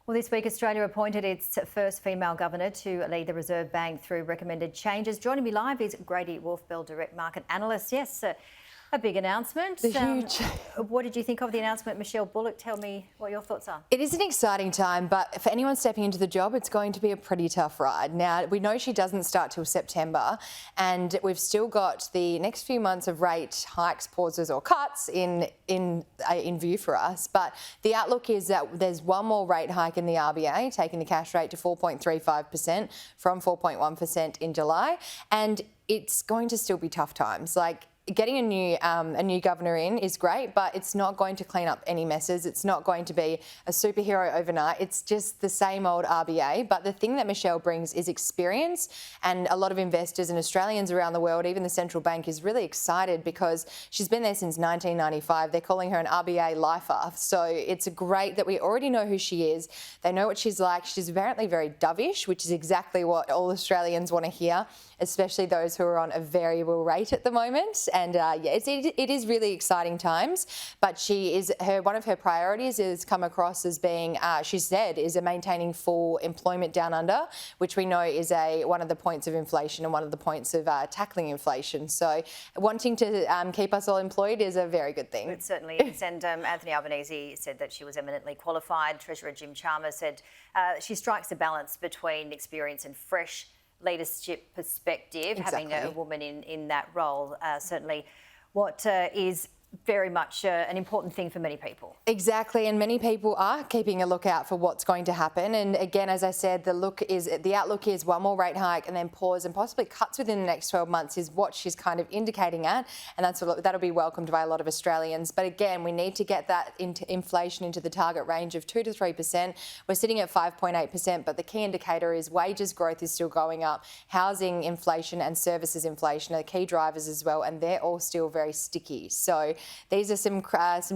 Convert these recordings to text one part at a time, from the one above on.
Well, this week Australia appointed its first female governor to lead the Reserve Bank through recommended changes. Joining me live is Grady, Wulff Direct Market Analyst. Yes, a big announcement. Huge. What did you think of the announcement, Michele Bullock? Tell me what your thoughts are. It is an exciting time, but for anyone stepping into the job, it's going to be a pretty tough ride. Now, we know she doesn't start till September, and we've still got the next few months of rate hikes, pauses or cuts in view for us. But the outlook is that there's one more rate hike in the RBA, taking the cash rate to 4.35% from 4.1% in July, and it's going to still be tough times. Getting a new governor in is great, but it's not going to clean up any messes. It's not going to be a superhero overnight. It's just the same old RBA. But the thing that Michele brings is experience, and a lot of investors and Australians around the world, even the central bank, is really excited because she's been there since 1995. They're calling her an RBA lifer. So it's great that we already know who she is. They know what she's like. She's apparently very dovish, which is exactly what all Australians want to hear, especially those who are on a variable rate at the moment. And it is really exciting times. But one of her priorities is come across as being, she said, is maintaining full employment down under, which we know is one of the points of inflation and one of the points of tackling inflation. So wanting to keep us all employed is a very good thing. It certainly is. And Anthony Albanese said that she was eminently qualified. Treasurer Jim Chalmers said she strikes a balance between experience and fresh leadership perspective. Exactly. Having a woman in that role, certainly what is very much an important thing for many people. Exactly, and many people are keeping a lookout for what's going to happen. And again, as I said, the outlook is one more rate hike and then pause and possibly cuts within the next 12 months is what she's kind of indicating at, and that'll be welcomed by a lot of Australians. But again, we need to get that inflation into the target range of 2 to 3%. We're sitting at 5.8%, but the key indicator is wages growth is still going up. Housing inflation and services inflation are key drivers as well, and they're all still very sticky. So these are some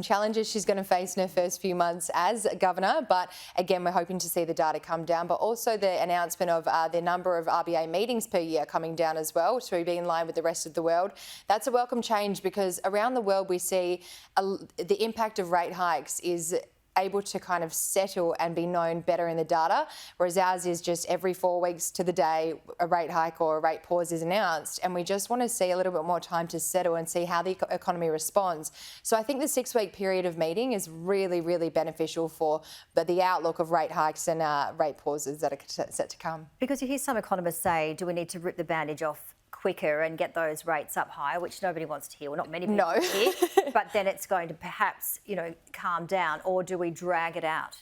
challenges she's going to face in her first few months as governor. But again, we're hoping to see the data come down, but also the announcement of the number of RBA meetings per year coming down as well to be in line with the rest of the world. That's a welcome change because around the world we see the impact of rate hikes is able to kind of settle and be known better in the data, whereas ours is just every 4 weeks to the day a rate hike or a rate pause is announced, and we just want to see a little bit more time to settle and see how the economy responds. So I think the 6-week period of meeting is really, really beneficial for the outlook of rate hikes and rate pauses that are set to come. Because you hear some economists say, do we need to rip the bandage off quicker and get those rates up higher, which nobody wants to hear. Well, not many people want to hear, but then it's going to perhaps, calm down, or do we drag it out?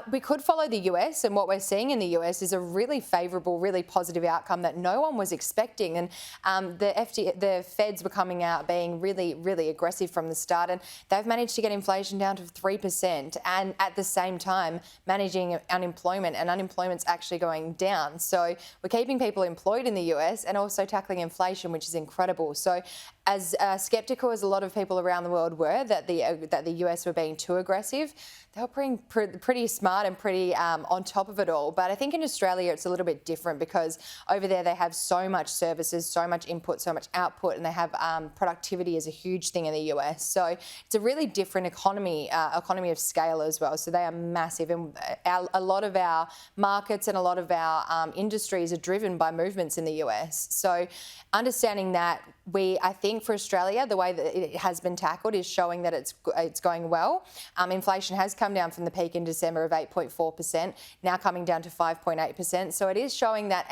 We could follow the US, and what we're seeing in the US is a really favourable, really positive outcome that no one was expecting. And the Feds were coming out being really, really aggressive from the start, and they've managed to get inflation down to 3%, and at the same time managing unemployment, and unemployment's actually going down. So we're keeping people employed in the US and also tackling inflation, which is incredible. So as sceptical as a lot of people around the world were that the US were being too aggressive, they were pretty smart and pretty on top of it all. But I think in Australia it's a little bit different because over there they have so much services, so much input, so much output, and they have productivity is a huge thing in the US. So it's a really different economy of scale as well. So they are massive, and a lot of our markets and a lot of our industries are driven by movements in the US. So understanding that, I think for Australia, the way that it has been tackled is showing that it's going well. Inflation has come down from the peak in December of 8.4%, now coming down to 5.8%. So it is showing that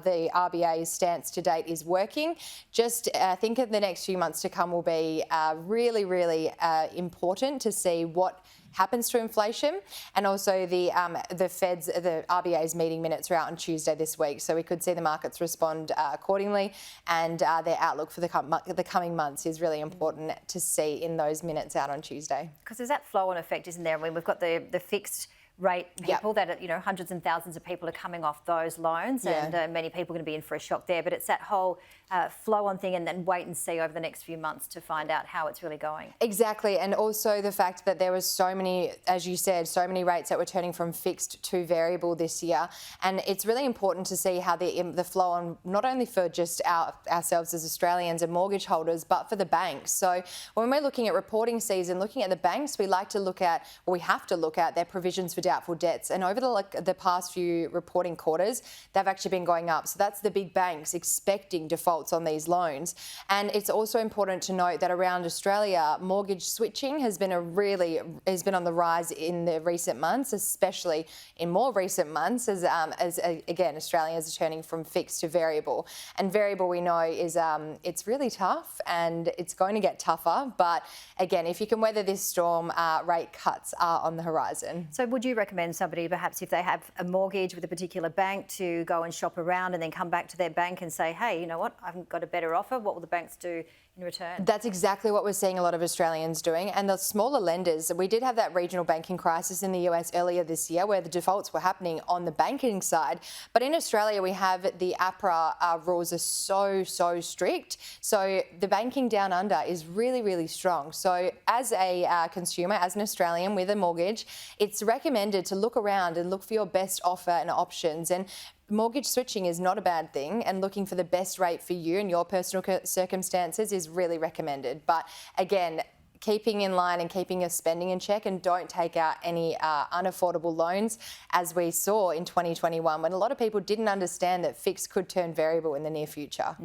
the RBA's stance to date is working. Just I think in the next few months to come will be really, really important to see what happens to inflation, and also the RBA's meeting minutes are out on Tuesday this week, so we could see the markets respond accordingly, and their outlook for the coming months is really important to see in those minutes out on Tuesday. Because there's that flow-on effect, isn't there? I mean, we've got the fixed rate people that hundreds and thousands of people are coming off those loans, and many people are going to be in for a shock there. But it's that whole flow-on thing, and then wait and see over the next few months to find out how it's really going. Exactly, and also the fact that there was so many, as you said, so many rates that were turning from fixed to variable this year, and it's really important to see how the flow-on, not only for just ourselves as Australians and mortgage holders, but for the banks. So when we're looking at reporting season, looking at the banks, we have to look at their provisions for doubtful debts. And over the past few reporting quarters, they've actually been going up. So that's the big banks expecting defaults on these loans. And it's also important to note that around Australia, mortgage switching has been on the rise in the recent months, especially in more recent months, as again, Australians are turning from fixed to variable. And variable, we know, is it's really tough and it's going to get tougher. But again, if you can weather this storm, rate cuts are on the horizon. So would you recommend somebody, perhaps if they have a mortgage with a particular bank, to go and shop around and then come back to their bank and say, hey, you know what, I've got a better offer? What will the banks do in return? That's exactly what we're seeing a lot of Australians doing. And the smaller lenders, we did have that regional banking crisis in the US earlier this year where the defaults were happening on the banking side. But in Australia, we have the APRA rules are so strict. So the banking down under is really, really strong. So as a consumer, as an Australian with a mortgage, it's recommended to look around and look for your best offer and options. And mortgage switching is not a bad thing, and looking for the best rate for you and your personal circumstances is really recommended. But again, keeping in line and keeping your spending in check, and don't take out any unaffordable loans, as we saw in 2021 when a lot of people didn't understand that fixed could turn variable in the near future.